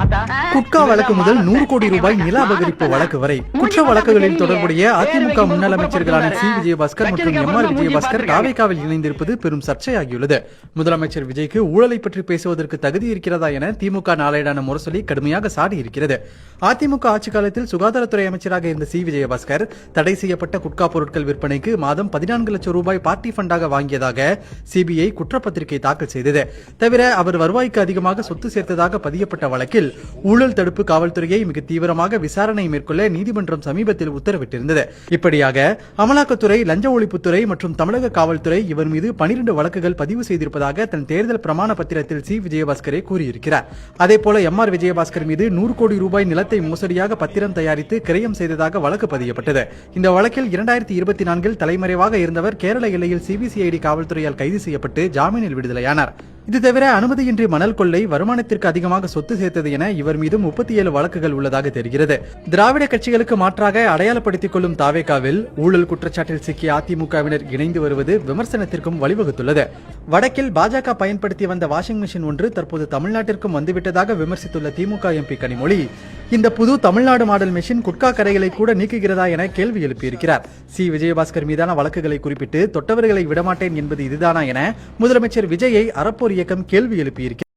குட்கா வழக்கு முதல் 100 கோடி ரூபாய் நில அபகரிப்பு வழக்கு வரை குற்ற வழக்குகளில் தொடர்புடைய அதிமுக முன்னாள் அமைச்சர்களான சி விஜயபாஸ்கர் மற்றும் எம்.ஆர். விஜயபாஸ்கர் தாவேகாவில் இணைந்திருப்பது பெரும் சர்ச்சையாகியுள்ளது. முதலமைச்சர் விஜய்க்கு ஊழலை பற்றி பேசுவதற்கு தகுதி இருக்கிறதா என திமுக நாளேடான முரசொலி கடுமையாக சாடியிருக்கிறது. அதிமுக ஆட்சி காலத்தில் சுகாதாரத்துறை அமைச்சராக இருந்த சி விஜயபாஸ்கர் தடை செய்யப்பட்ட குட்கா பொருட்கள் விற்பனைக்கு மாதம் 14 லட்சம் ரூபாய் பார்ட்டி ஃபண்டாக வாங்கியதாக சிபிஐ குற்றப்பத்திரிகை தாக்கல் செய்தது. தவிர அவர் வருவாய்க்கு அதிகமாக சொத்து சேர்த்ததாக பதியப்பட்ட வழக்கில் ஊழல் தடுப்பு காவல்துறையை மிக தீவிரமாக விசாரணை மேற்கொள்ள நீதிமன்றம் சமீபத்தில் உத்தரவிட்டிருந்தது. இப்படியாக அமலாக்கத்துறை, லஞ்ச ஒழிப்புத்துறை மற்றும் தமிழக காவல்துறை இவர் மீது 12 வழக்குகள் பதிவு செய்திருப்பதாக தன் தேர்தல் பிரமாண பத்திரத்தில் சி விஜயபாஸ்கரே கூறியிருக்கிறார். அதேபோல எம்.ஆர். விஜயபாஸ்கர் மீது 100 கோடி ரூபாய் நிலத்தை மோசடியாக பத்திரம் தயாரித்து கிரயம் செய்ததாக வழக்கு பதியப்பட்டது. இந்த வழக்கில் 2024 தலைமறைவாக இருந்தவர் கேரள எல்லையில் சிபிசிஐடி காவல்துறையால் கைது செய்யப்பட்டு ஜாமீனில் விடுதலையானார். இது தவிர அனுமதியின்றி மணல் கொள்ளை, வருமானத்திற்கு அதிகமாக சொத்து சேர்த்தது என இவர் மீது 37 வழக்குகள் உள்ளதாக தெரிகிறது. திராவிட கட்சிகளுக்கு மாற்றாக அடையாளப்படுத்திக் கொள்ளும் தாவேகாவில் ஊழல் குற்றச்சாட்டில் சிக்கிய அதிமுகவினர் இணைந்து வருவது விமர்சனத்திற்கும் வழிவகுத்துள்ளது. வடக்கில் பாஜக பயன்படுத்தி வந்த வாஷிங் மிஷின் ஒன்று தற்போது தமிழ்நாட்டிற்கும் வந்துவிட்டதாக விமர்சித்துள்ள திமுக எம்பி கனிமொழி, இந்த புது தமிழ்நாடு மாடல் மிஷின் குட்கா கரைகளை கூட நீக்குகிறதா என கேள்வி எழுப்பியிருக்கிறார். சி விஜயபாஸ்கர் மீதான வழக்குகளை குறிப்பிட்டு தொட்டவர்களை விடமாட்டேன் என்பது இதுதானா என முதலமைச்சர் விஜயை அறப்போர் இயக்கம் கேள்வி எழுப்பியிருக்கிறது.